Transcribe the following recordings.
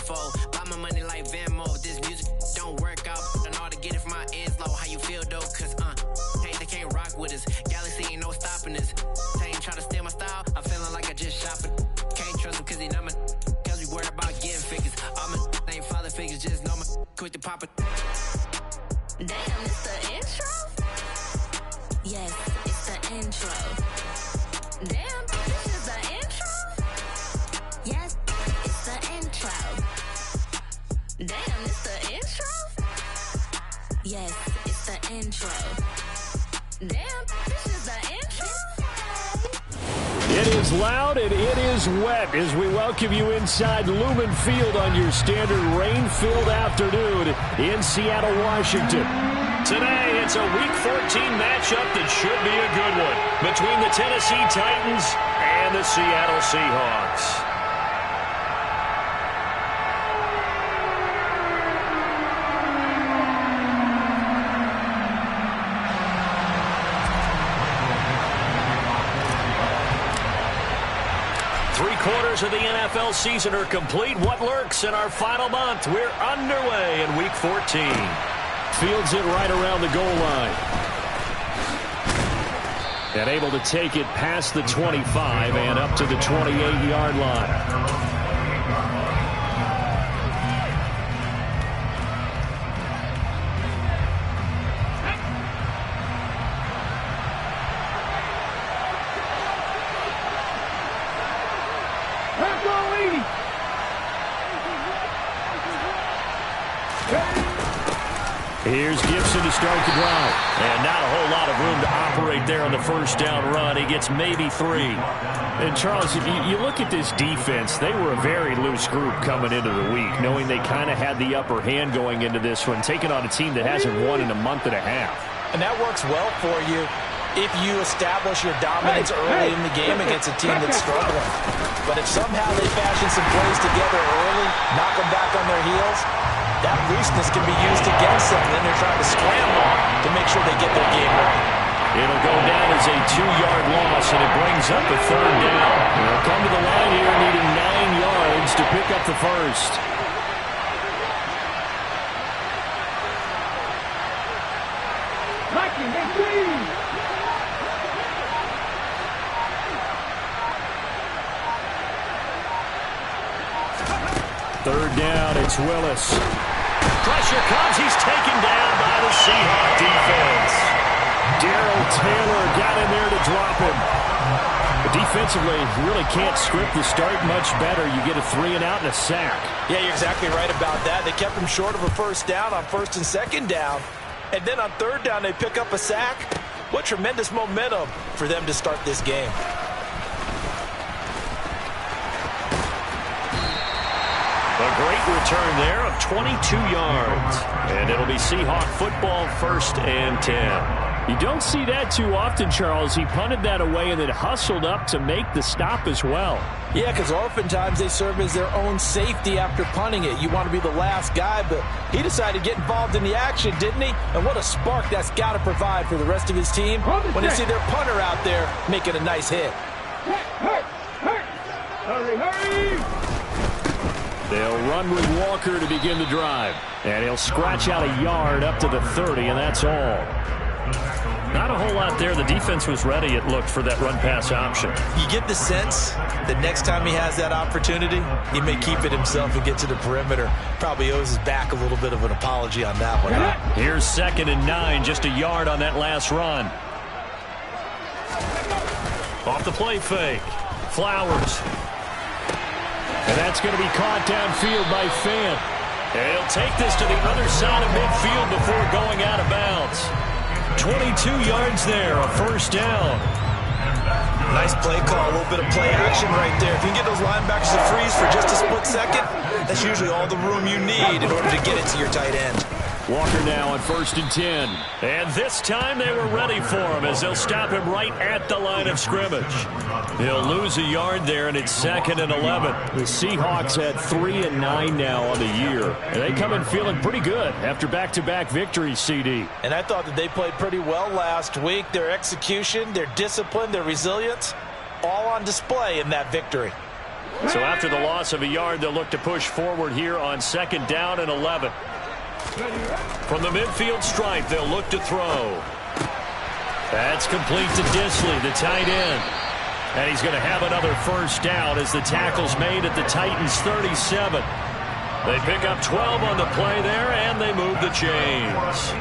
tenfold. Buy my money like Venmo. This music don't work out. And all to get it from my ends low. How you feel though? Cause hey, they can't rock with us. Galaxy ain't no stopping us. They ain't try to steal my style. I'm feeling like I just shopping. Can't trust him cause he not my. Cause we worried about getting figures. All my ain't father figures. Just know my quick to pop it. Damn, it's the intro? Yes, it's the intro. Damn, this is the intro? Yes, it's the intro. Damn, it's the intro? Yes, it's the intro. Damn, this is the intro? It is loud and it is wet as we welcome you inside Lumen Field on your standard rain-filled afternoon in Seattle, Washington. Today, it's a Week 14 matchup that should be a good one between the Tennessee Titans and the Seattle Seahawks. Three-quarters of the NFL season are complete. What lurks in our final month? We're underway in Week 14. Fields it right around the goal line. And able to take it past the 25 and up to the 28-yard line. Here's Gibson to start the drive. And not a whole lot of room to operate there on the first down run. He gets maybe 3. And, Charles, you look at this defense, they were a very loose group coming into the week, knowing they kind of had the upper hand going into this one, taking on a team that hasn't won in a month and a half. And that works well for you if you establish your dominance early in the game against a team that's struggling. But if somehow they fashion some plays together early, knock them back on their heels, that looseness can be used against them. Then they're trying to scramble to make sure they get their game right. It'll go down as a 2-yard loss, and it brings up a 3rd down. They'll come to the line here needing 9 yards to pick up the first. Third down, it's Willis. Pressure comes. He's taken down by the Seahawk defense. Darrell Taylor got in there to drop him. But defensively, you really can't script the start much better. You get a 3-and-out and a sack. Yeah, you're exactly right about that. They kept him short of a first down on 1st and 2nd down. And then on 3rd down, they pick up a sack. What tremendous momentum for them to start this game. A great return there of 22 yards. And it'll be Seahawk football, 1st and 10. You don't see that too often, Charles. He punted that away and then hustled up to make the stop as well. Yeah, because oftentimes they serve as their own safety after punting it. You want to be the last guy, but he decided to get involved in the action, didn't he? And what a spark that's got to provide for the rest of his team when they see their punter out there making a nice hit. Hurry! They'll run with Walker to begin the drive. And he'll scratch out a yard up to the 30, and that's all. Not a whole lot there. The defense was ready, it looked, for that run-pass option. You get the sense that next time he has that opportunity, he may keep it himself and get to the perimeter. Probably owes his back a little bit of an apology on that one. Here's 2nd and 9, just a yard on that last run. Off the play fake. Flowers. And that's going to be caught downfield by Fant. And he'll take this to the other side of midfield before going out of bounds. 22 yards there, a 1st down. Nice play call, a little bit of play action right there. If you can get those linebackers to freeze for just a split second, that's usually all the room you need in order to get it to your tight end. Walker now on 1st and 10. And this time they were ready for him as they'll stop him right at the line of scrimmage. He'll lose a yard there, and it's 2nd and 11. The Seahawks had 3 and 9 now on the year. And they come in feeling pretty good after back-to-back victories, CD. And I thought that they played pretty well last week. Their execution, their discipline, their resilience, all on display in that victory. So after the loss of a yard, they'll look to push forward here on 2nd down and 11. From the midfield stripe, they'll look to throw. That's complete to Disley, the tight end. And he's going to have another first down as the tackle's made at the Titans' 37. They pick up 12 on the play there, and they move the chains.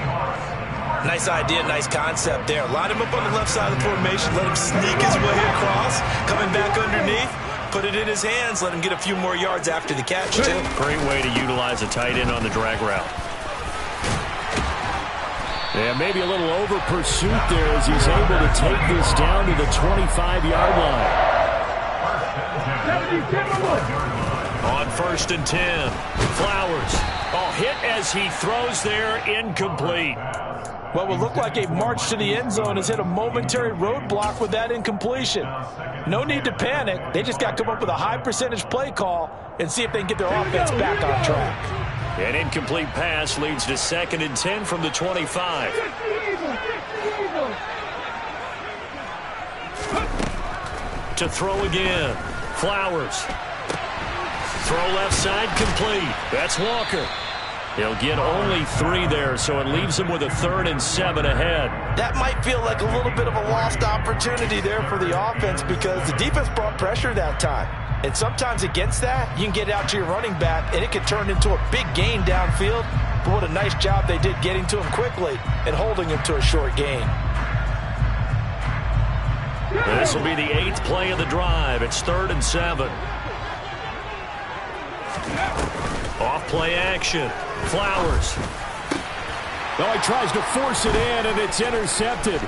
Nice idea, nice concept there. Line him up on the left side of the formation. Let him sneak his way across. Coming back underneath. Put it in his hands. Let him get a few more yards after the catch, too. Great way to utilize a tight end on the drag route. Yeah, maybe a little over pursuit there as he's able to take this down to the 25-yard line. On 1st and 10, Flowers. Hit as he throws there, incomplete. What would look like a march to the end zone has hit a momentary roadblock with that incompletion. No need to panic. They just got to come up with a high percentage play call and see if they can get their offense back on track. An incomplete pass leads to 2nd and 10 from the 25. To throw again. Flowers. Throw left side complete. That's Walker. He'll get only 3 there, so it leaves him with a 3rd and 7 ahead. That might feel like a little bit of a lost opportunity there for the offense because the defense brought pressure that time. And sometimes against that, you can get out to your running back, and it can turn into a big gain downfield. But what a nice job they did getting to him quickly and holding him to a short gain. This will be the 8th play of the drive. It's 3rd and 7. Off play action. Flowers. Oh, he tries to force it in, and it's intercepted.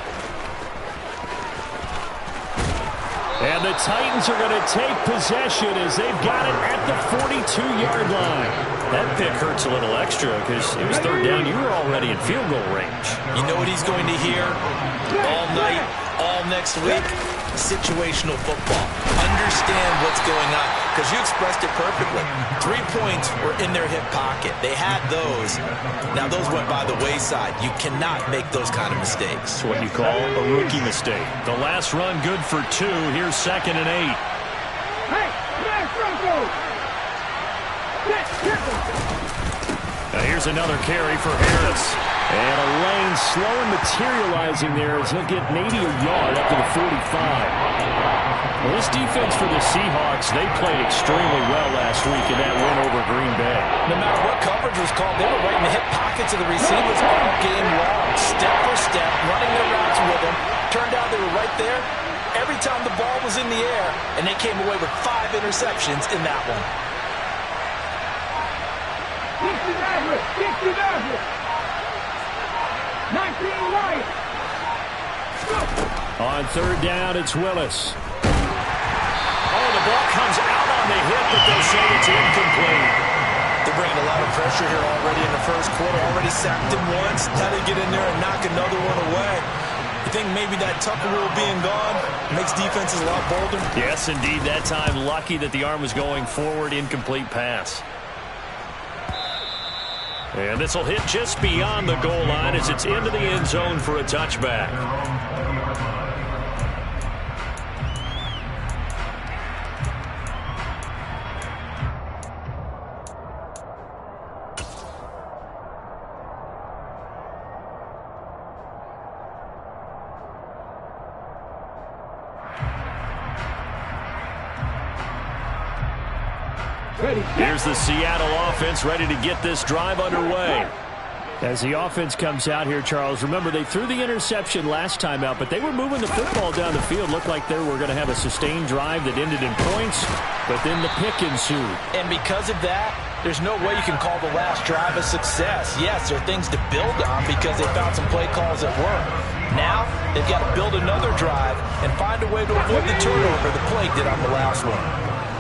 And the Titans are going to take possession as they've got it at the 42-yard line. That pick hurts a little extra because it was 3rd down. You were already in field goal range. You know what he's going to hear all night, all next week? Situational football. Understand what's going on because you expressed it perfectly. 3 points were in their hip pocket. They had those. Now those went by the wayside. You cannot make those kind of mistakes. It's what you call a rookie mistake. The last run good for 2. Here's 2nd and 8. Now here's another carry for Harris. And a lane slow and materializing there as he'll get maybe a yard up to the 45. Well, this defense for the Seahawks, they played extremely well last week in that win over Green Bay. No matter what coverage was called, they were right in the hip pockets of the receivers all game long, step for step, running their routes with them. Turned out they were right there every time the ball was in the air, and they came away with 5 interceptions in that one. On 3rd down, it's Willis. Oh, the ball comes out on the hit, but they'll say it's incomplete. They're bringing a lot of pressure here already in the first quarter. Already sacked him once. Now they get in there and knock another one away. You think maybe that Tucker rule being gone makes defenses a lot bolder? Yes, indeed. That time, lucky that the arm was going forward. Incomplete pass. And this will hit just beyond the goal line as it's into the end zone for a touchback. Here's the Seattle offense ready to get this drive underway. As the offense comes out here, Charles, remember they threw the interception last time out, but they were moving the football down the field. Looked like they were going to have a sustained drive that ended in points, but then the pick ensued. And because of that, there's no way you can call the last drive a success. Yes, there are things to build on because they found some play calls that work. Now, they've got to build another drive and find a way to avoid the turnover the play did on the last one.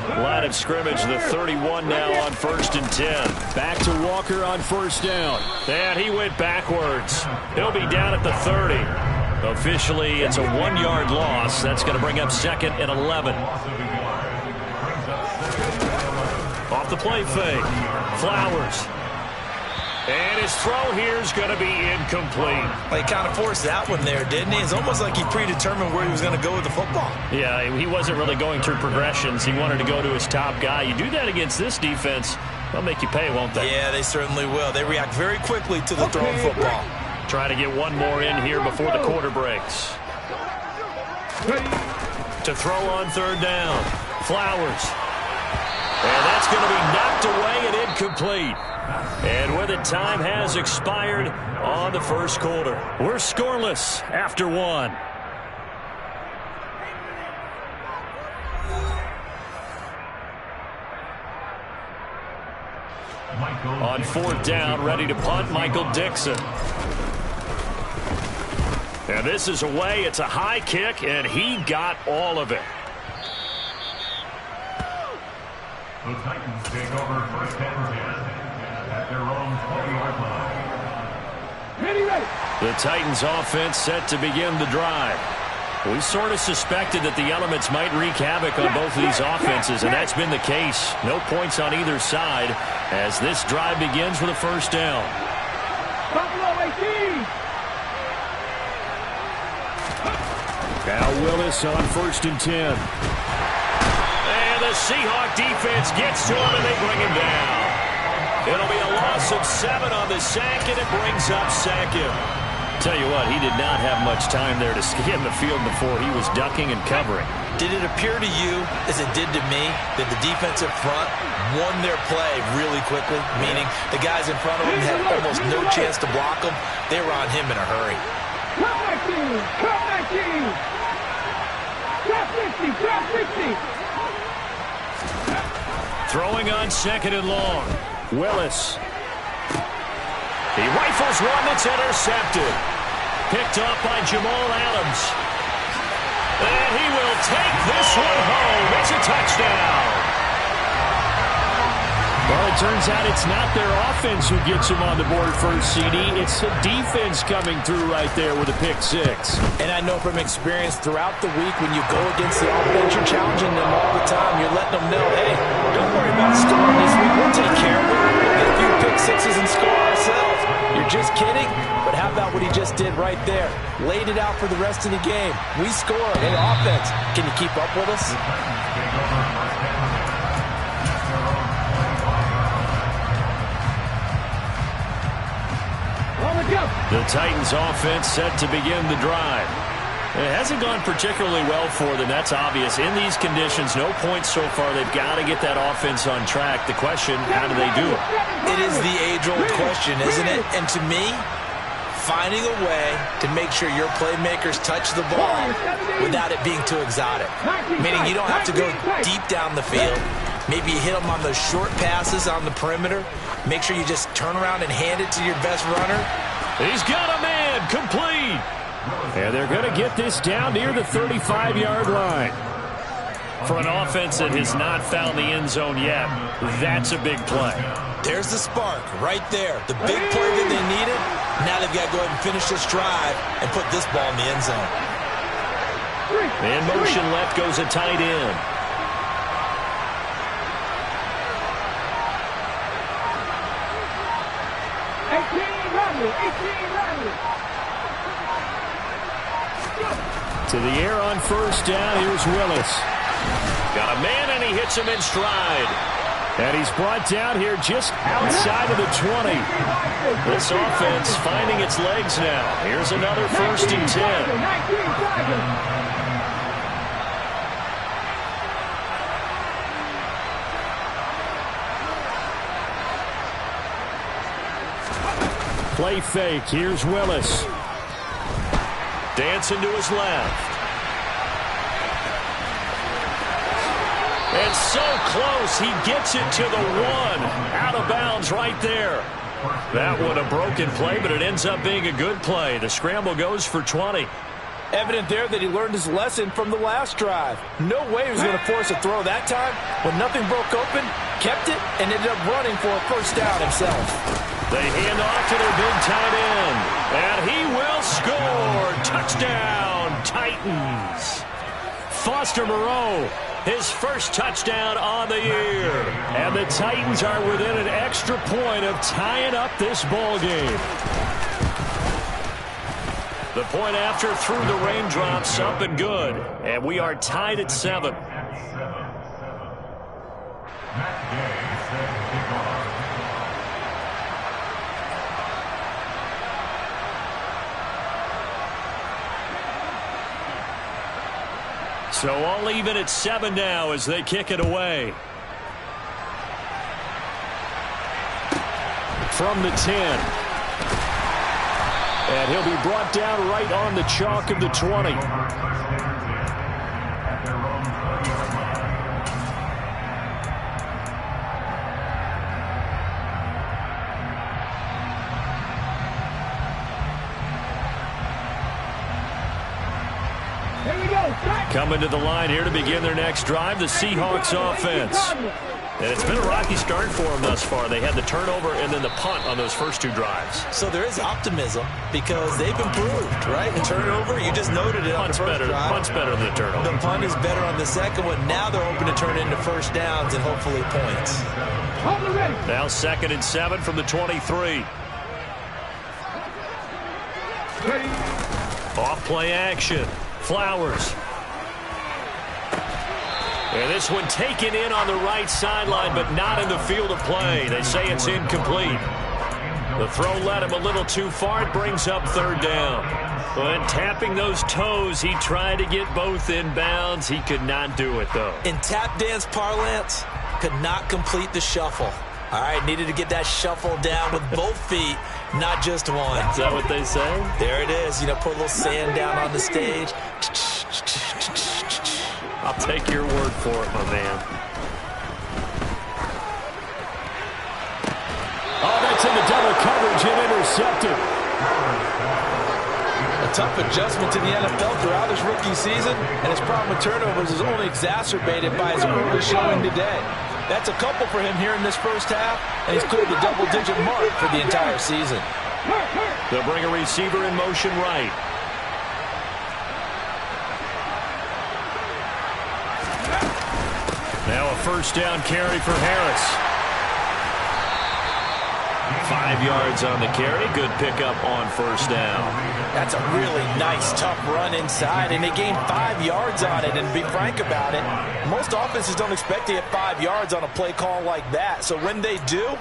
Line of scrimmage, the 31 now on 1st and 10. Back to Walker on 1st down. And he went backwards. He'll be down at the 30. Officially, it's a 1-yard loss. That's going to bring up 2nd and 11. Off the play fake. Flowers. And his throw here is going to be incomplete. Well, he kind of forced that one there, didn't he? It's almost like he predetermined where he was going to go with the football. Yeah, he wasn't really going through progressions. He wanted to go to his top guy. You do that against this defense, they'll make you pay, won't they? Yeah, they certainly will. They react very quickly to the thrown football. Try to get one more in here before the quarter breaks. To throw on third down. Flowers. And that's going to be knocked away and incomplete. And with it, time has expired on the first quarter. We're scoreless after one. On fourth down, ready to punt, Michael Dixon. And this is away. It's a high kick, and he got all of it. The Titans take over first and 10 at their own 20-yard line. The Titans offense set to begin the drive. We sort of suspected that the elements might wreak havoc on both of these offenses, and that's been the case. No points on either side as this drive begins with a first down. Now Willis on first and 10. And the Seahawk defense gets to him, and they bring him down. It'll be a loss of 7 on the sack, and it brings up second. Tell you what, he did not have much time there to scan the field before he was ducking and covering. Did it appear to you, as it did to me, that the defensive front won their play really quickly? Meaning the guys in front of him had almost no chance to block him. They were on him in a hurry. Throwing on second and long. Willis. He rifles one that's intercepted. Picked up by Jamal Adams. And he will take this one home. It's a touchdown. Well, it turns out it's not their offense who gets them on the board first, CD. It's the defense coming through right there with a pick six. And I know from experience throughout the week when you go against the offense, you're challenging them all the time. You're letting them know, hey, don't worry about scoring this week. We'll take care of it. We'll get a few pick sixes and score ourselves. You're just kidding? But how about what he just did right there? Laid it out for the rest of the game. We scored. Hey, offense, can you keep up with us? The Titans offense set to begin the drive. It hasn't gone particularly well for them. That's obvious. In these conditions, no points so far. They've got to get that offense on track. The question, how do they do it? It is the age-old question, isn't it? And to me, finding a way to make sure your playmakers touch the ball without it being too exotic. Meaning you don't have to go deep down the field. Maybe you hit them on those short passes on the perimeter. Make sure you just turn around and hand it to your best runner. He's got a man, complete. And they're going to get this down near the 35-yard line. For an offense that has not found the end zone yet, that's a big play. There's the spark right there. The big play that they needed. Now they've got to go ahead and finish this drive and put this ball in the end zone. In motion left goes a tight end. To the air on first down, here's Willis. Got a man, and he hits him in stride. And he's brought down here just outside of the 20. This offense finding its legs now. Here's another first and 10. Play fake. Here's Willis. Dancing to his left. And so close, he gets it to the 1. Out of bounds right there. That one a broken play, but it ends up being a good play. The scramble goes for 20. Evident there that he learned his lesson from the last drive. No way he was going to force a throw that time. When nothing broke open, kept it, and ended up running for a first down himself. They hand off to their big tight end. And he will score. Touchdown, Titans. Foster Moreau his first touchdown on the year. And the Titans are within an extra point of tying up this ball game. The point after through the raindrops, up and good. And we are tied at 7. So all even at 7 now as they kick it away. From the 10. And he'll be brought down right on the chalk of the 20. Coming to the line here to begin their next drive, the Seahawks offense. And it's been a rocky start for them thus far. They had the turnover and then the punt on those first 2 drives. So there is optimism because they've improved, right? The turnover, you just noted it on the first drive. Punt's better than the turnover. The punt is better on the second one. Now they're hoping to turn into first downs and hopefully points. Now 2nd and 7 from the 23. Off play action. Flowers. And this one taken in on the right sideline, but not in the field of play. They say it's incomplete. The throw led him a little too far. It brings up 3rd down. But tapping those toes, he tried to get both in bounds. He could not do it, though. In tap dance parlance, could not complete the shuffle. All right, needed to get that shuffle down with both feet, not just one. Is that what they say? There it is. You know, put a little sand down on the stage. I'll take your word for it, my man. Oh, that's in the double coverage and intercepted. A tough adjustment to the NFL throughout his rookie season, and his problem with turnovers is only exacerbated by his early showing today. That's a couple for him here in this first half, and he's cleared the double-digit mark for the entire season. They'll bring a receiver in motion right. Now a first down carry for Harris. 5 yards on the carry. Good pickup on first down. That's a really nice, tough run inside, and they gained 5 yards on it. And to be frank about it, most offenses don't expect to get 5 yards on a play call like that. So when they do,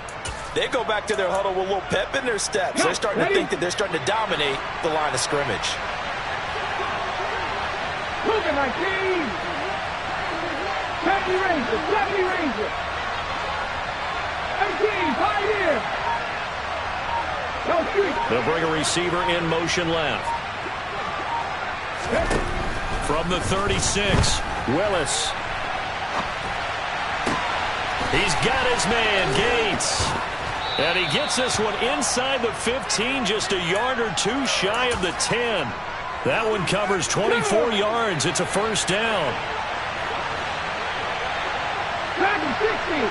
they go back to their huddle with a little pep in their steps. They're starting to think that they're starting to dominate the line of scrimmage. Look at my team! 70 Rangers, 70 Rangers! 18, Pioneer! They'll bring a receiver in motion left. From the 36, Willis. He's got his man, Gates. And he gets this one inside the 15, just a yard or 2 shy of the 10. That one covers 24 yards. It's a first down. Panther 60.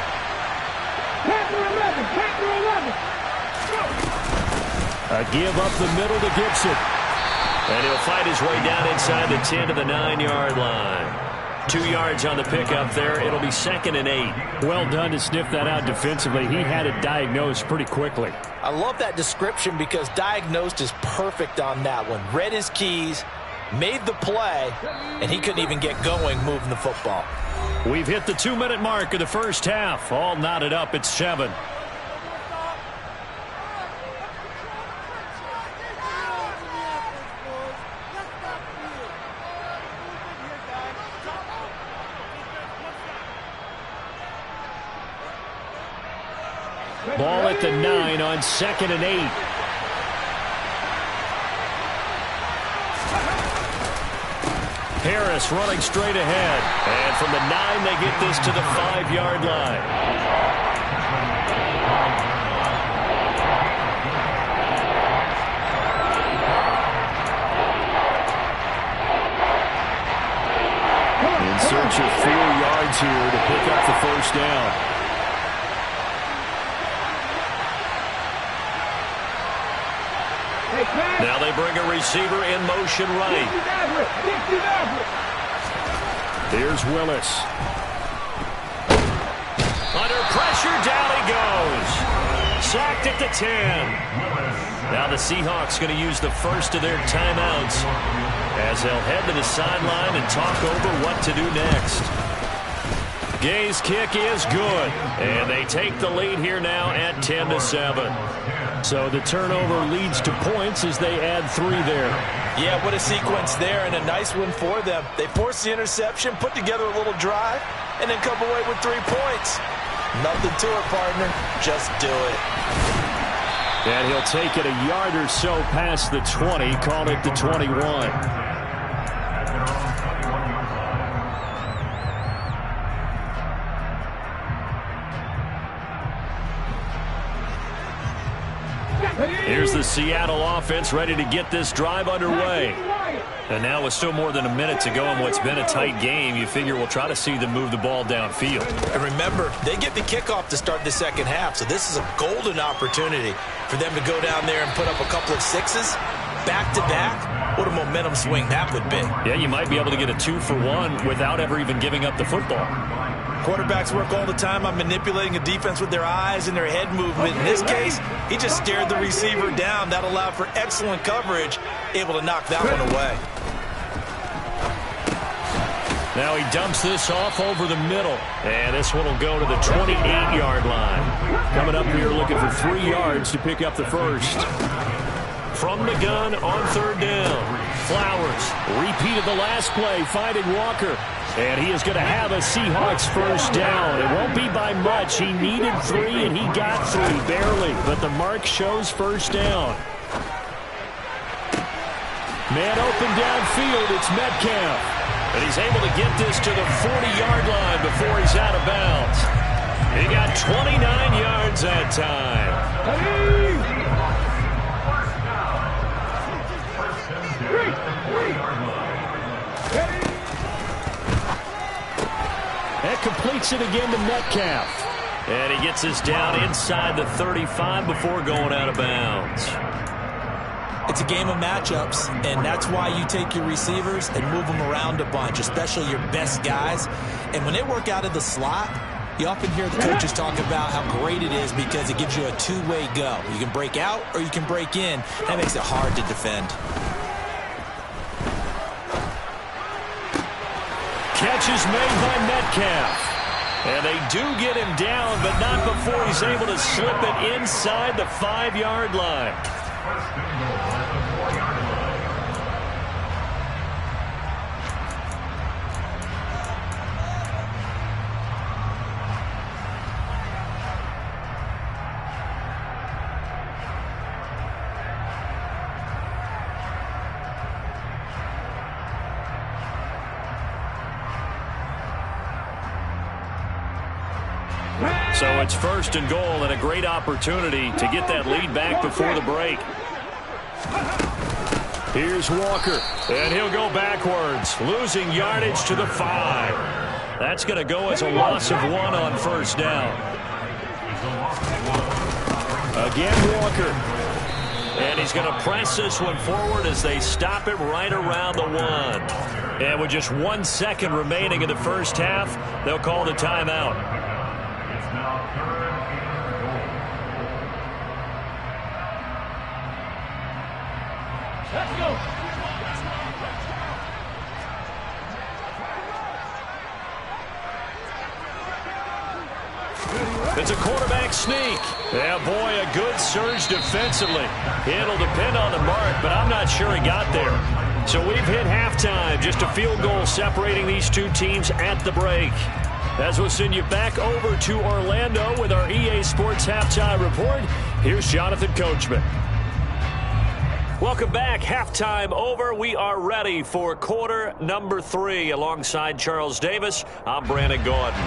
Panther 11. Panther 11. A give up the middle to Gibson. And he'll fight his way down inside the 10 to the 9-yard line. 2 yards on the pickup there. It'll be 2nd and 8. Well done to sniff that out defensively. He had it diagnosed pretty quickly. I love that description because diagnosed is perfect on that one. Read his keys, made the play, and he couldn't even get going moving the football. We've hit the 2-minute mark of the first half. All knotted up at 7. Ball at the 9 on 2nd and 8. Harris running straight ahead. And from the 9, they get this to the 5-yard line. In search of 4 yards here to pick up the first down. Now they bring a receiver in motion right. Here's Willis. Under pressure, down he goes. Sacked at the 10. Now the Seahawks going to use the first of their timeouts as they'll head to the sideline and talk over what to do next. Gay's kick is good, and they take the lead here now at 10-7. So the turnover leads to points as they add 3 there. Yeah, what a sequence there, and a nice one for them. They force the interception, put together a little drive, and then come away with 3 points. Nothing to it, partner. Just do it. And he'll take it a yard or so past the 20, call it the 21. Here's the Seattle offense ready to get this drive underway. And now with still more than a minute to go in what's been a tight game, you figure we'll try to see them move the ball downfield. And remember, they get the kickoff to start the second half, so this is a golden opportunity for them to go down there and put up a couple of 6s back-to-back. What a momentum swing that would be. Yeah, you might be able to get a 2-for-1 without ever even giving up the football. Quarterbacks work all the time on manipulating a defense with their eyes and their head movement. In this case, he just stared the receiver down. That allowed for excellent coverage, able to knock that one away. Now he dumps this off over the middle, and this one will go to the 28-yard line. Coming up here looking for 3 yards to pick up the first. From the gun on 3rd down, Flowers repeated the last play, finding Walker. And he is going to have a Seahawks first down. It won't be by much. He needed 3, and he got 3, barely. But the mark shows first down. Man open downfield. It's Metcalf. And he's able to get this to the 40-yard line before he's out of bounds. He got 29 yards that time. That completes it again to Metcalf. And he gets us down inside the 35 before going out of bounds. It's a game of matchups, and that's why you take your receivers and move them around a bunch, especially your best guys. And when they work out of the slot, you often hear the coaches talk about how great it is because it gives you a two-way go. You can break out or you can break in. That makes it hard to defend. Catch is made by Metcalf. And they do get him down, but not before he's able to slip it inside the 5-yard line. So it's 1st and goal and a great opportunity to get that lead back before the break. Here's Walker. And he'll go backwards, losing yardage to the 5. That's going to go as a loss of 1 on 1st down. Again, Walker. And he's going to press this one forward as they stop it right around the 1. And with just 1 second remaining in the first half, they'll call the timeout. Let's go. It's a quarterback sneak. Yeah, boy, a good surge defensively. It'll depend on the mark, but I'm not sure he got there. So we've hit halftime. Just a field goal separating these two teams at the break. As we'll send you back over to Orlando with our EA Sports Halftime Report, here's Jonathan Coachman. Welcome back. Halftime over. We are ready for quarter number 3. Alongside Charles Davis, I'm Brandon Gordon.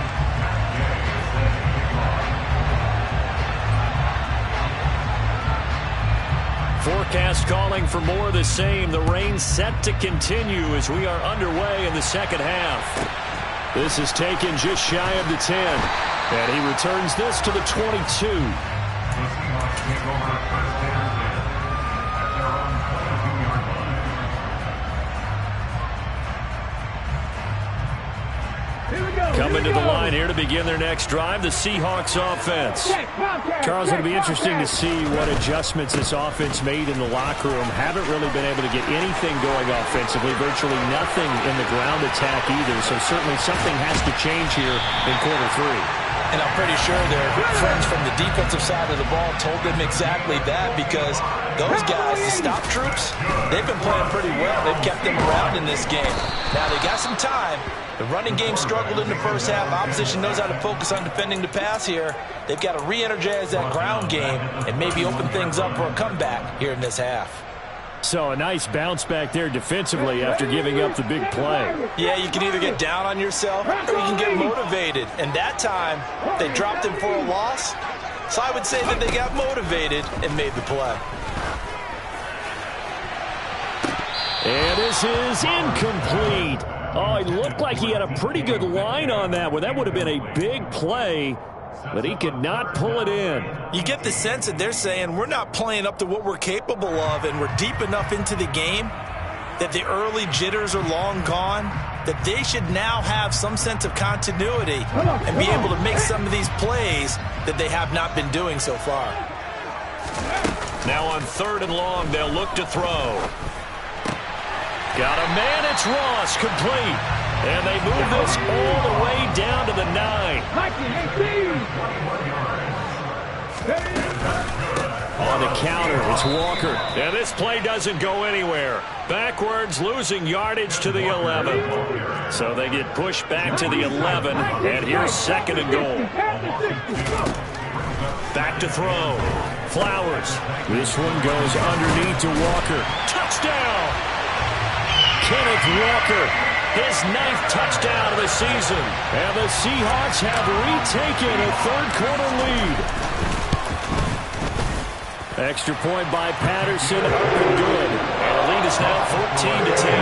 Forecast calling for more of the same. The rain set to continue as we are underway in the second half. This is taken just shy of the 10. And he returns this to the 22. Coming to the line here to begin their next drive, the Seahawks offense. Charles, it'll be interesting to see what adjustments this offense made in the locker room. Haven't really been able to get anything going offensively, virtually nothing in the ground attack either. So certainly something has to change here in quarter three. And I'm pretty sure their friends from the defensive side of the ball told them exactly that, because those guys, the stop troops, they've been playing pretty well. They've kept them around in this game. Now they got some time. The running game struggled in the first half. Opposition knows how to focus on defending the pass here. They've got to re-energize that ground game and maybe open things up for a comeback here in this half. So a nice bounce back there defensively after giving up the big play. Yeah, you can either get down on yourself or you can get motivated. And that time, they dropped him for a loss. So I would say that they got motivated and made the play. And this is incomplete. Oh, it looked like he had a pretty good line on that one. That would have been a big play, but he could not pull it in. You get the sense that they're saying we're not playing up to what we're capable of, and we're deep enough into the game that the early jitters are long gone, that they should now have some sense of continuity and be able to make some of these plays that they have not been doing so far. Now on 3rd and long, they'll look to throw. Got a man, it's Ross, complete. And they move this all the way down to the 9. On the counter, it's Walker. And this play doesn't go anywhere. Backwards, losing yardage to the 11. So they get pushed back to the 11, and here's 2nd and goal. Back to throw. Flowers. This one goes underneath to Walker. Touchdown! Kenneth Walker, his 9th touchdown of the season. And the Seahawks have retaken a 3rd quarter lead. Extra point by Patterson, up and good. And the lead is now 14-10.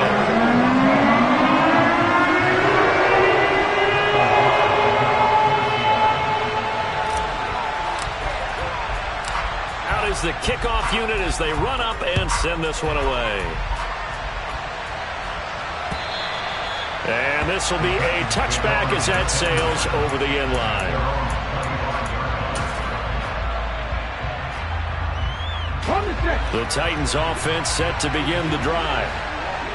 Out is the kickoff unit as they run up and send this one away. And this will be a touchback as that sails over the end line. The Titans offense set to begin the drive.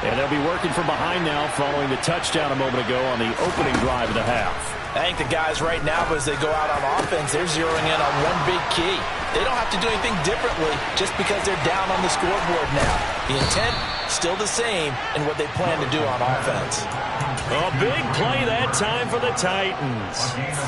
And they'll be working from behind now following the touchdown a moment ago on the opening drive of the half. I think the guys right now, as they go out on offense, they're zeroing in on one big key. They don't have to do anything differently just because they're down on the scoreboard now. The intent, still the same in what they plan to do on offense. A big play that time for the Titans.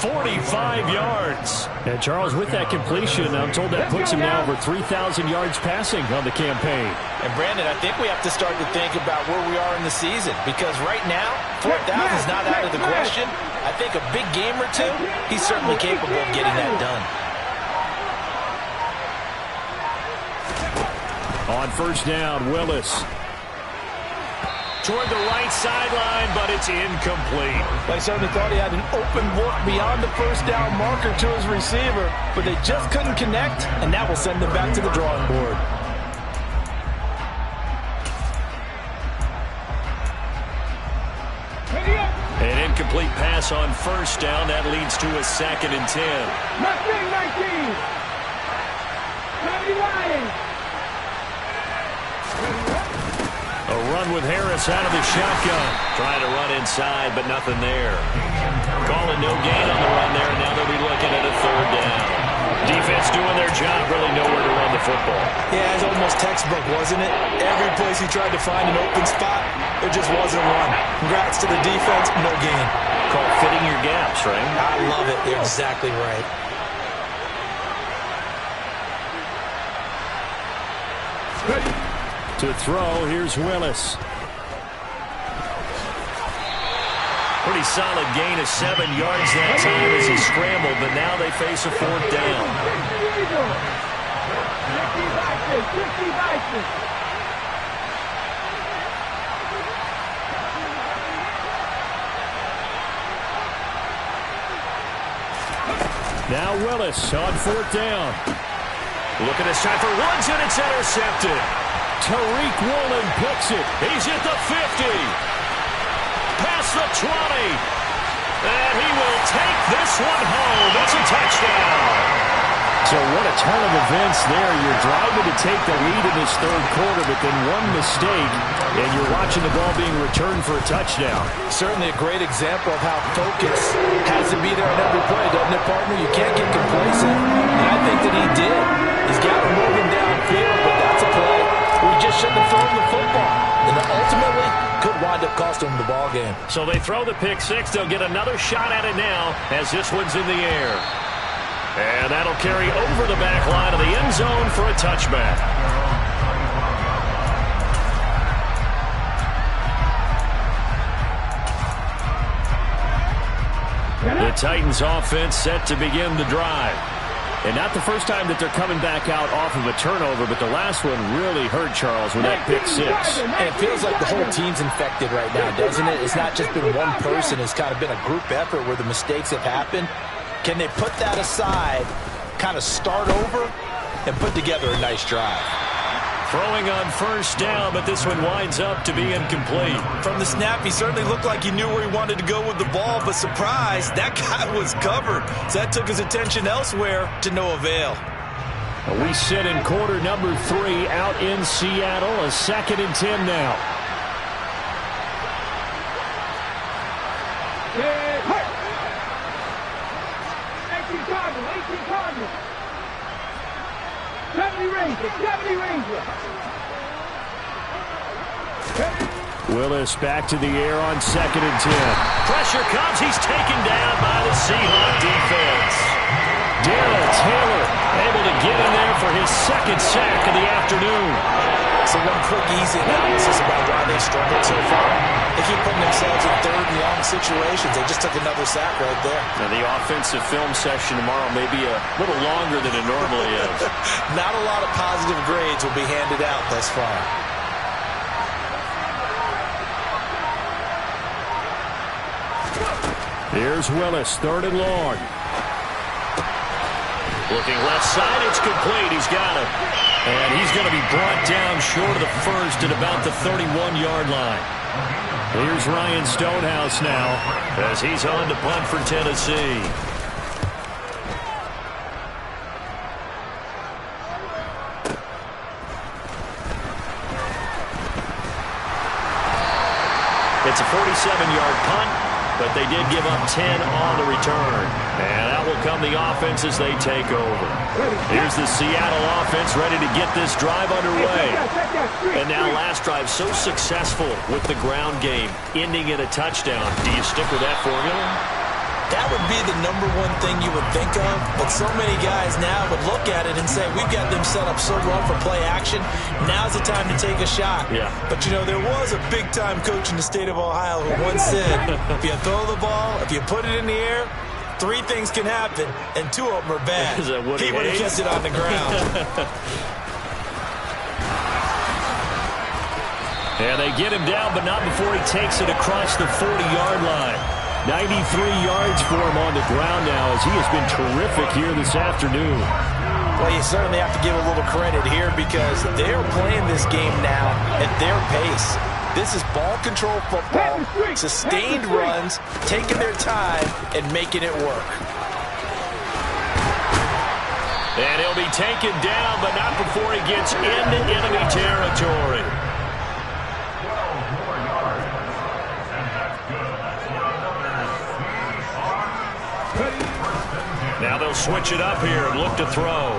45 yards. And Charles, with that completion, I'm told that puts him now over 3,000 yards passing on the campaign. And Brandon, I think we have to start to think about where we are in the season, because right now, 4,000 is not out of the question. I think a big game or two, he's certainly capable of getting that done. On 1st down, Willis. Toward the right sideline, but it's incomplete. I certainly thought he had an open look beyond the 1st down marker to his receiver, but they just couldn't connect, and that will send them back to the drawing board. An incomplete pass on 1st down. That leads to a 2nd and 10. A run with Harris out of the shotgun. Trying to run inside, but nothing there. Calling no gain on the run there, and now they'll be looking at a 3rd down. Defense doing their job, really nowhere to run the football. Yeah, it's almost textbook, wasn't it? Every place he tried to find an open spot, there just wasn't one. Congrats to the defense, no gain. Called fitting your gaps, right? I love it. You're exactly right. To throw, here's Willis. Pretty solid gain of 7 yards that time as he scrambled, but now they face a 4th down. Now Willis on 4th down. Looking this time for runs, and it's intercepted. Tariq Woolen picks it. He's at the 50. Past the 20. And he will take this one home. It's a touchdown. So what a turn of events there. You're driving to take the lead in this third quarter, but then one mistake, and you're watching the ball being returned for a touchdown. Certainly a great example of how focus has to be there on every play, doesn't it, partner? You can't get complacent, and I think that he did. He's got to move him downfield, but that's a play where he just shouldn't have thrown the football. And ultimately, could wind up costing him the ball game. So they throw the pick six. They'll get another shot at it now as this one's in the air. And that'll carry over the back line of the end zone for a touchback. The Titans offense set to begin the drive. And not the first time that they're coming back out off of a turnover, but the last one really hurt Charles with that pick six. And it feels like the whole team's infected right now, doesn't it? It's not just been one person. It's kind of been a group effort where the mistakes have happened. Can they put that aside, kind of start over, and put together a nice drive? Throwing on first down, but this one winds up to be incomplete. From the snap, he certainly looked like he knew where he wanted to go with the ball, but surprise, that guy was covered. So that took his attention elsewhere to no avail. We sit in quarter number 3 out in Seattle, a 2nd and 10 now. Willis back to the air on 2nd and 10. Pressure comes. He's taken down by the Seahawks defense. Darrell Taylor able to get in there for his 2nd sack of the afternoon. So one quick, easy analysis about why they struggled so far. They keep putting themselves in 3rd and long situations. They just took another sack right there. Now the offensive film session tomorrow may be a little longer than it normally is. Not a lot of positive grades will be handed out thus far. Here's Willis, 3rd and long. Looking left side, it's complete. He's got it. And he's going to be brought down short of the first at about the 31-yard line. Here's Ryan Stonehouse now as he's on to punt for Tennessee. It's a 47-yard punt, but they did give up 10 on the return. And out will come the offense as they take over. Here's the Seattle offense ready to get this drive underway. And now last drive so successful with the ground game, ending in a touchdown. Do you stick with that formula? That would be the #1 thing you would think of, but so many guys now would look at it and say, we've got them set up so well for play action, now's the time to take a shot. Yeah. But, you know, there was a big-time coach in the state of Ohio who once said, if you throw the ball, if you put it in the air, 3 things can happen, and 2 of them are bad. Is that Woody He would have Hayes? kept it on the ground. And they get him down, but not before he takes it across the 40-yard line. 93 yards for him on the ground now as he has been terrific here this afternoon. Well, you certainly have to give a little credit here because they're playing this game now at their pace. This is ball control football, sustained runs, taking their time and making it work. And he'll be taken down, but not before he gets into enemy territory. Now they'll switch it up here and look to throw.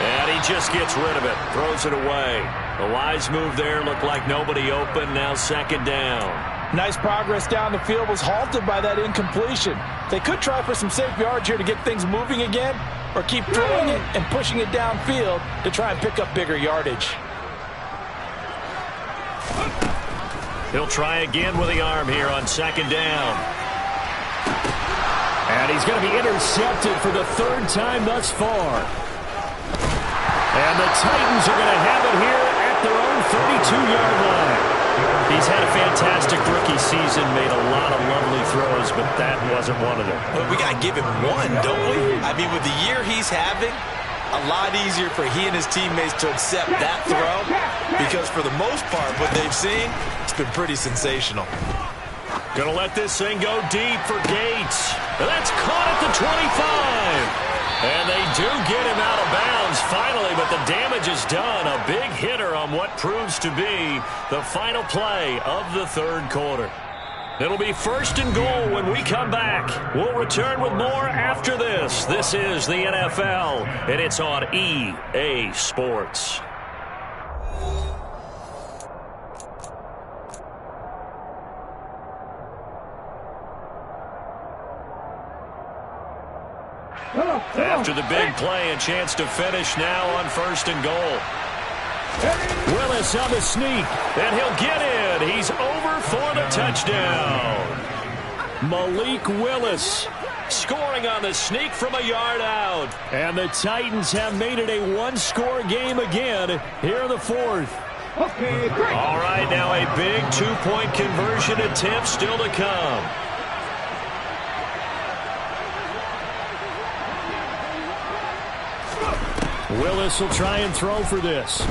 And he just gets rid of it, throws it away. A wise move there, looked like nobody open, now 2nd down. Nice progress down the field, was halted by that incompletion. They could try for some safe yards here to get things moving again, or keep throwing it and pushing it downfield to try and pick up bigger yardage. He'll try again with the arm here on 2nd down. And he's going to be intercepted for the 3rd time thus far. And the Titans are going to have it here at their own 32-yard line. He's had a fantastic rookie season, made a lot of lovely throws, but that wasn't one of them. But we got to give him one, don't we? I mean, with the year he's having, a lot easier for he and his teammates to accept that throw because for the most part, what they've seen, it's been pretty sensational. Gonna let this thing go deep for Gates. That's caught at the 25. And they do get him out of bounds finally, but the damage is done. A big hitter on what proves to be the final play of the third quarter. It'll be 1st and goal when we come back. We'll return with more after this. This is the NFL, and it's on EA Sports. After the big play, a chance to finish now on 1st and goal. Willis on the sneak, and he'll get in. He's over for the touchdown. Malik Willis scoring on the sneak from a yard out. And the Titans have made it a one-score game again here in the fourth. Okay, great. All right, now a big two-point conversion attempt still to come. Willis will try and throw for this.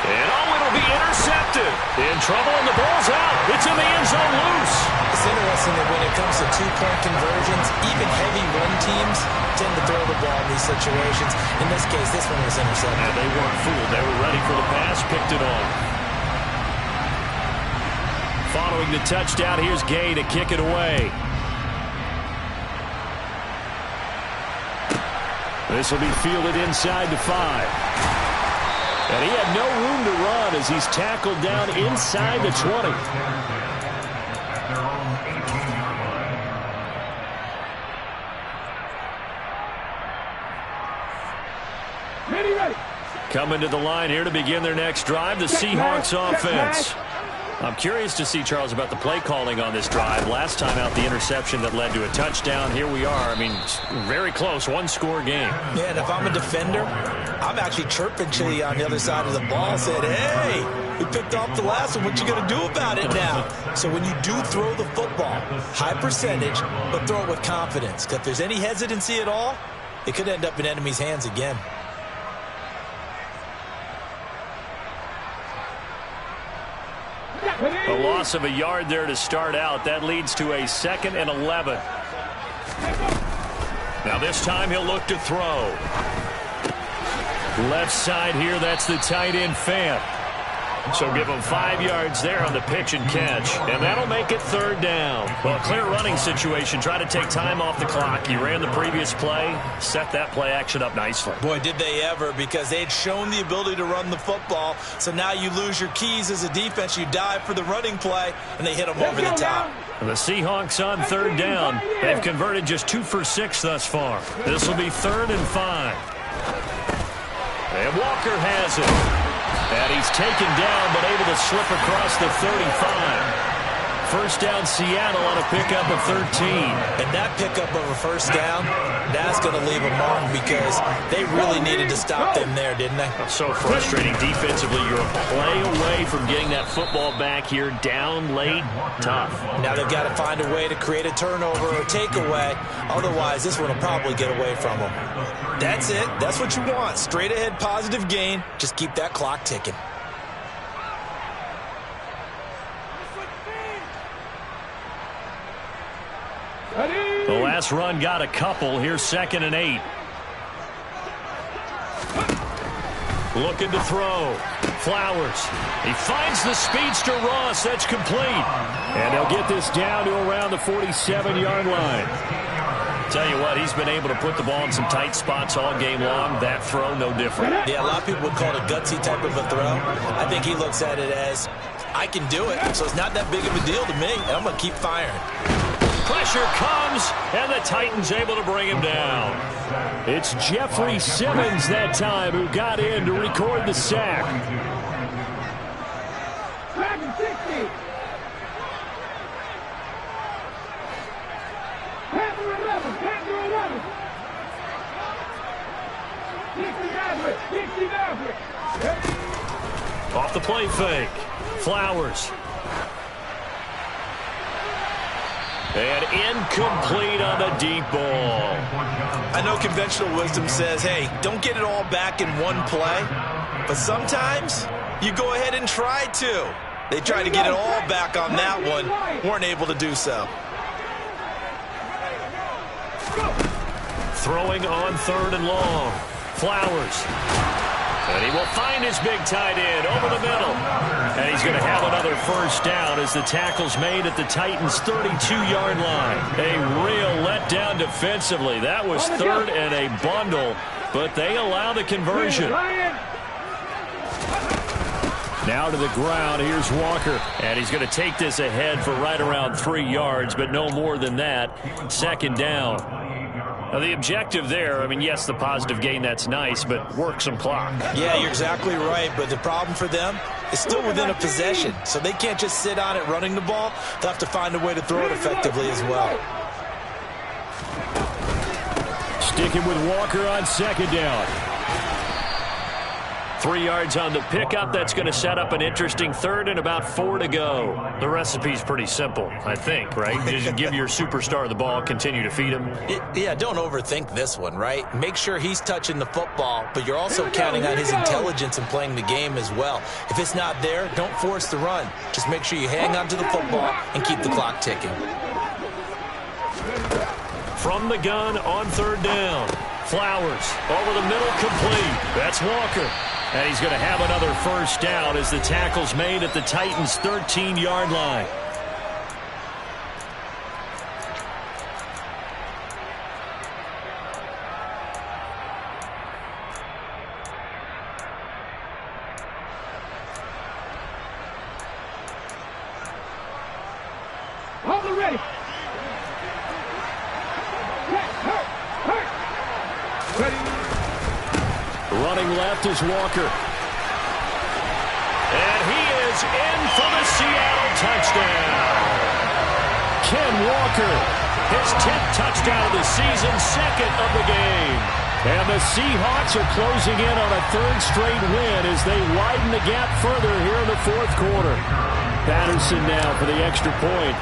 And it'll be intercepted. In trouble, and the ball's out. It's in the end zone loose. It's interesting that when it comes to two-point conversions, even heavy run teams tend to throw the ball in these situations. In this case, this one was intercepted. And they weren't fooled. They were ready for the pass, picked it off. Following the touchdown, here's Gay to kick it away. This will be fielded inside the 5. And he had no room to run as he's tackled down inside the 20. Ready. Coming to the line here to begin their next drive, the Seahawks offense. I'm curious to see, Charles, about the play calling on this drive. Last time out, the interception that led to a touchdown. Here we are. I mean, very close, one-score game. Yeah, and if I'm a defender, I'm actually chirping Chili on the other side of the ball, said, hey, we picked off the last one. What you going to do about it now? So when you do throw the football, high percentage, but throw it with confidence. Because if there's any hesitancy at all, it could end up in enemy's hands again. A loss of a yard there to start out. That leads to a 2nd and 11. Now this time he'll look to throw. Left side here, that's the tight end Fant. So give him 5 yards there on the pitch and catch. And that'll make it 3rd down. Well, clear running situation. Try to take time off the clock. He ran the previous play, set that play action up nicely. Boy, did they ever, because they'd shown the ability to run the football. So now you lose your keys as a defense. You dive for the running play, and they hit them over the top. The Seahawks on 3rd down. They've converted just 2 for 6 thus far. This will be 3rd and 5. And Walker has it. And he's taken down, but able to slip across the 35. First down, Seattle on a pickup of 13. And that pickup of a first down, that's going to leave a mark because they really needed to stop them there, didn't they? So frustrating defensively. You're a play away from getting that football back here, down late, tough. Now they've got to find a way to create a turnover or takeaway. Otherwise, this one will probably get away from them. That's it. That's what you want. Straight ahead, positive gain. Just keep that clock ticking. The last run got a couple. Here's 2nd and 8. Looking to throw. Flowers. He finds the speedster Ross. That's complete. And they'll get this down to around the 47-yard line. Tell you what, he's been able to put the ball in some tight spots all game long. That throw, no different. Yeah, a lot of people would call it a gutsy type of a throw. I think he looks at it as, I can do it, so it's not that big of a deal to me, and I'm going to keep firing. Pressure comes, and the Titans able to bring him down. It's Jeffrey Simmons that time who got in to record the sack. Off the play fake. Flowers. And incomplete on the deep ball. I know conventional wisdom says, hey, don't get it all back in one play. But sometimes you go ahead and try to. They tried to get it all back on that one. Weren't able to do so. Throwing on 3rd and long. Flowers. And he will find his big tight end over the middle. And he's going to have another first down as the tackle's made at the Titans' 32-yard line. A real letdown defensively. That was 3rd and a bundle, but they allow the conversion. Now to the ground. Here's Walker. And he's going to take this ahead for right around 3 yards, but no more than that. 2nd down. Now, the objective there, I mean, yes, the positive gain, that's nice, but work some clock. Yeah, you're exactly right, but the problem for them is still within a possession, so they can't just sit on it running the ball. They'll have to find a way to throw it effectively as well. Sticking with Walker on 2nd down. 3 yards on the pickup. That's going to set up an interesting 3rd and about 4 to go. The recipe's pretty simple, I think, right? Just give your superstar the ball, continue to feed him. Yeah, don't overthink this one, right? Make sure he's touching the football, but you're also counting on his intelligence in playing the game as well. If it's not there, don't force the run. Just make sure you hang on to the football and keep the clock ticking. From the gun on 3rd down. Flowers over the middle, complete. That's Walker. And he's going to have another first down as the tackle's made at the Titans' 13-yard line. Hold it ready. Running left is Walker. And he is in for the Seattle touchdown. Ken Walker, His 10th touchdown of the season, 2nd of the game. and the Seahawks are closing in on a 3rd straight win as they widen the gap further here in the 4th quarter. Patterson now for the extra point.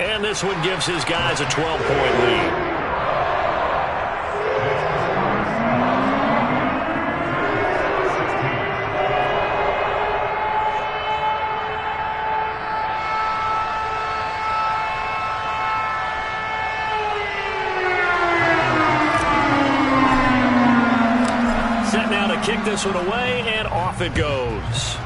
And this one gives his guys a 12-point lead. Kick this one away, and off it goes.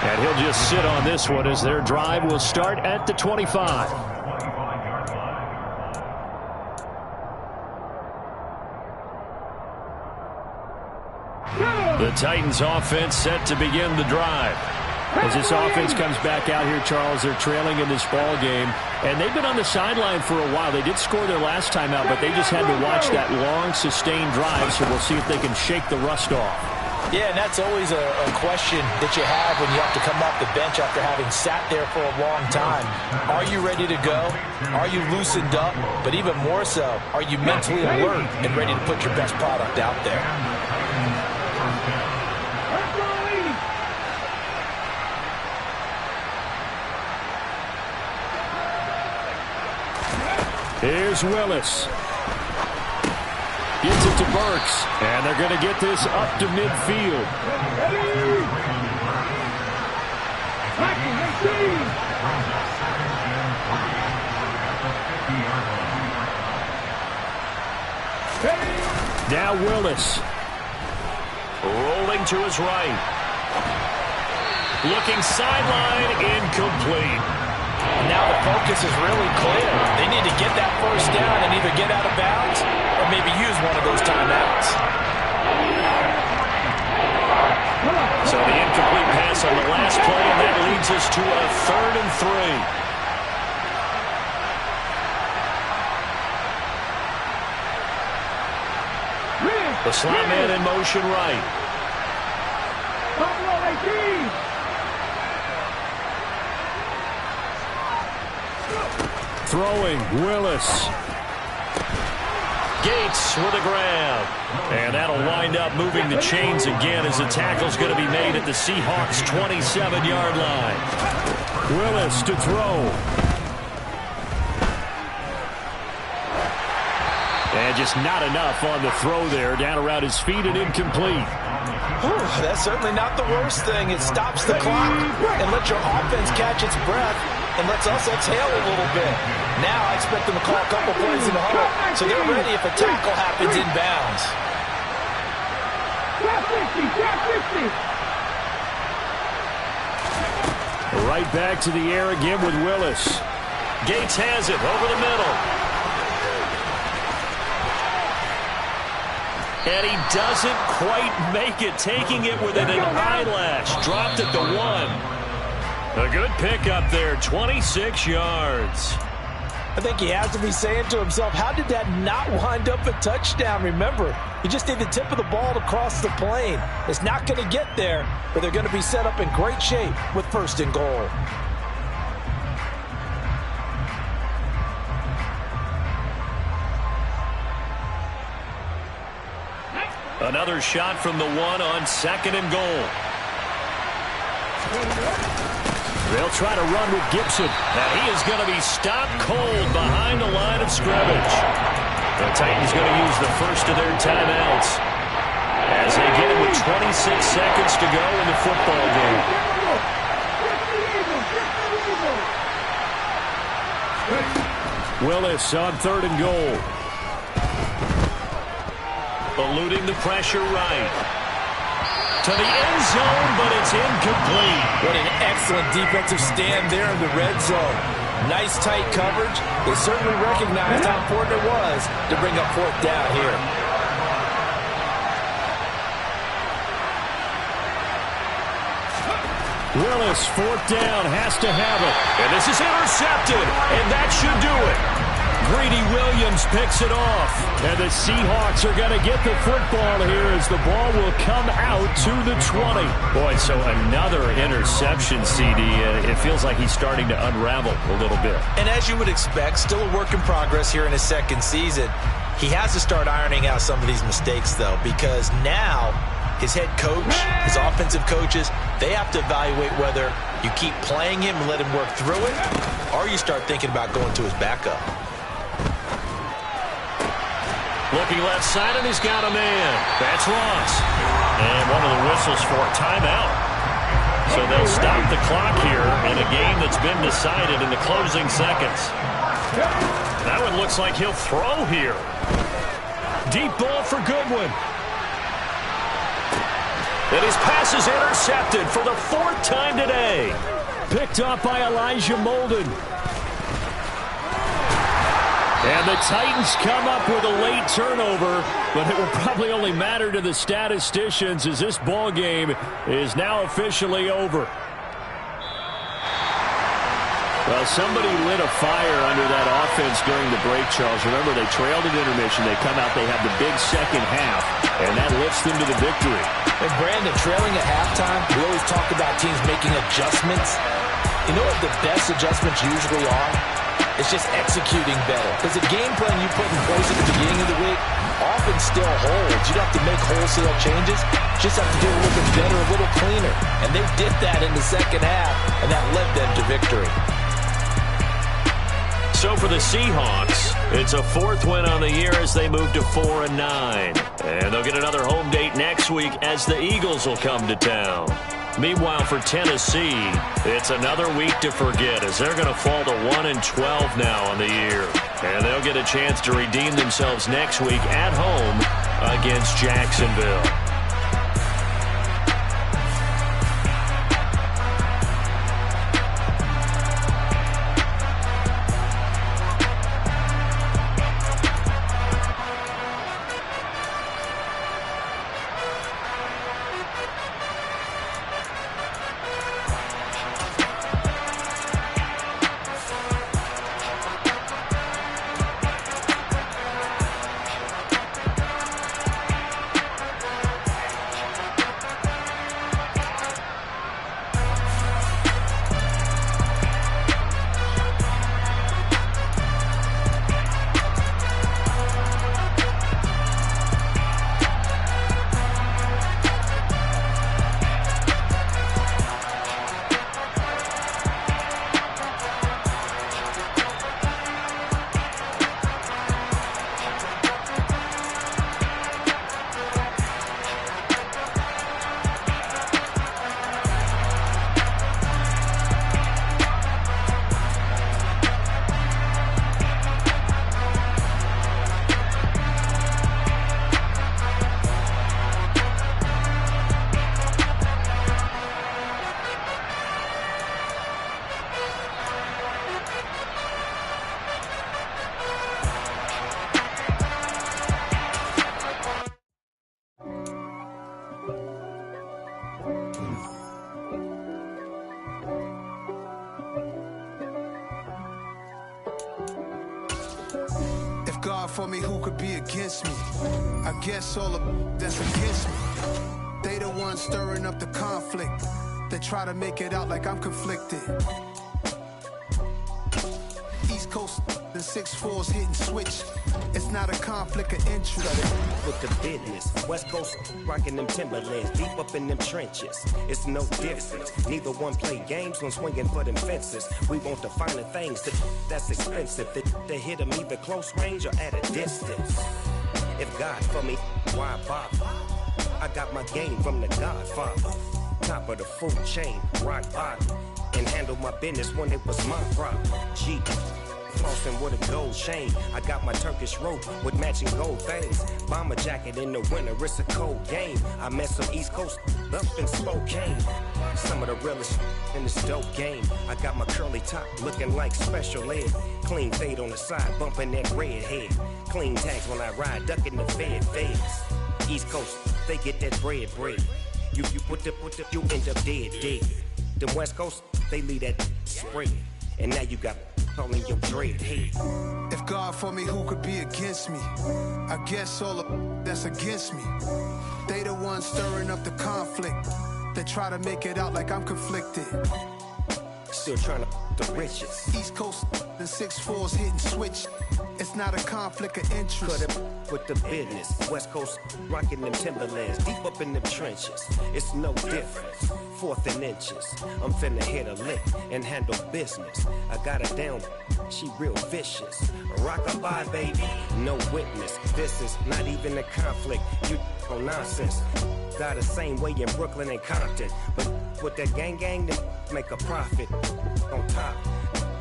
And he'll just sit on this one as their drive will start at the 25. The Titans offense set to begin the drive. As this offense comes back out here, Charles, they're trailing in this ball game, and they've been on the sideline for a while. They did score their last time out, but they just had to watch that long, sustained drive, so we'll see if they can shake the rust off. Yeah, and that's always a question that you have when you have to come off the bench after having sat there for a long time. Are you ready to go? Are you loosened up? But even more so, are you mentally alert and ready to put your best product out there? Here's Willis. Gets it to Burks. And they're going to get this up to midfield. Now Willis. Rolling to his right. Looking sideline, incomplete. Now the focus is really clear. They need to get that first down and either get out of bounds or maybe use one of those timeouts. So the incomplete pass on the last play, and that leads us to a 3rd and 3. The slot man in motion right. Throwing, Willis. Gates with a grab. And that'll wind up moving the chains again as the tackle's going to be made at the Seahawks' 27-yard line. Willis to throw. And just not enough on the throw there. Down around his feet and incomplete. Ooh, that's certainly not the worst thing. It stops the clock and lets your offense catch its breath and lets us exhale a little bit. Now I expect them to call a couple plays in the huddle so they're ready if a tackle happens inbounds. Right back to the air again with Willis. Gates has it over the middle. And he doesn't quite make it, taking it within an eyelash. Dropped at the 1. A good pickup there, 26 yards. I think he has to be saying to himself, how did that not wind up a touchdown? Remember, you just need the tip of the ball to cross the plane. It's not going to get there, but they're going to be set up in great shape with 1st and goal. Another shot from the 1 on 2nd and goal. They'll try to run with Gibson. And he is going to be stopped cold behind the line of scrimmage. The Titans going to use the first of their timeouts as they get it with 26 seconds to go in the football game. Willis on 3rd and goal. Eluding the pressure right. To the end zone, but it's incomplete. What an excellent defensive stand there in the red zone. Nice tight coverage. They certainly recognized how important it was to bring up 4th down here. Willis, 4th down, has to have it. And this is intercepted, and that should do it. Greedy Williams picks it off. And the Seahawks are going to get the football here as the ball will come out to the 20. Boy, so another interception, CD. It feels like he's starting to unravel a little bit. And as you would expect, still a work in progress here in his 2nd season. He has to start ironing out some of these mistakes, though, because now his head coach, his offensive coaches, they have to evaluate whether you keep playing him and let him work through it, or you start thinking about going to his backup. Looking left side, and he's got a man. That's Ross. And one of the whistles for a timeout. So they'll stop the clock here in a game that's been decided in the closing seconds. That one looks like he'll throw here. Deep ball for Goodwin. And his pass is intercepted for the 4th time today. Picked off by Elijah Molden. And the Titans come up with a late turnover, but it will probably only matter to the statisticians as this ball game is now officially over. Well, somebody lit a fire under that offense during the break, Charles. Remember, they trailed at intermission. They come out, they have the big second half, and that lifts them to the victory. And Brandon, trailing at halftime, we always talk about teams making adjustments. You know what the best adjustments usually are? It's just executing better. Because the game plan you put in place at the beginning of the week often still holds. You don't have to make wholesale changes. Just have to do it a little bit better, a little cleaner. And they did that in the second half, and that led them to victory. So for the Seahawks, it's a 4th win on the year as they move to 4-9. And they'll get another home date next week as the Eagles will come to town. Meanwhile, for Tennessee, it's another week to forget as they're going to fall to 1-12 now on the year. And they'll get a chance to redeem themselves next week at home against Jacksonville. for me, who could be against me? I guess all of that's against me. They the ones stirring up the conflict. They try to make it out like I'm conflicted. East Coast, the 6'4's hitting switch. It's not a conflict of interest. With the business, West Coast rocking them Timberlands, deep up in them trenches. It's no difference. Neither one play games when swinging for them fences. We want the finer things that's expensive. They hit them either close range or at a distance. If God for me, why bother? I got my game from the Godfather. Top of the food chain, rock bottom. And handle my business when it was my problem. G. Flossing with a gold chain. I got my Turkish rope with matching gold things. Bomber jacket in the winter, it's a cold game. I met some East Coast up in Spokane. Some of the realest in this dope game. I got my curly top looking like special ed. Clean fade on the side, bumping that red head. Clean tags when I ride, ducking the feds. East Coast, they get that bread. You you end up dead. Them West Coast, they leave that spread. And now you got calling your dread head. If God for me, who could be against me? I guess all of that's against me. They the ones stirring up the conflict. They try to make it out like I'm conflicted. Still trying to the riches. East Coast, the 6'4's hitting switch. It's not a conflict of interest. Cut it with the business. West Coast rocking them Timberlands, deep up in them trenches. It's no difference. 4th and inches. I'm finna hit a lick and handle business. I got her down, she real vicious. Rock-a-bye, baby, no witness. This is not even a conflict. You on nonsense. Got the same way in Brooklyn and Compton, but with that gang, they make a profit. On top,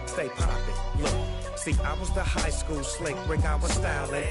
stay poppin'. Look, see, I was the high school slick Rick, I was styling.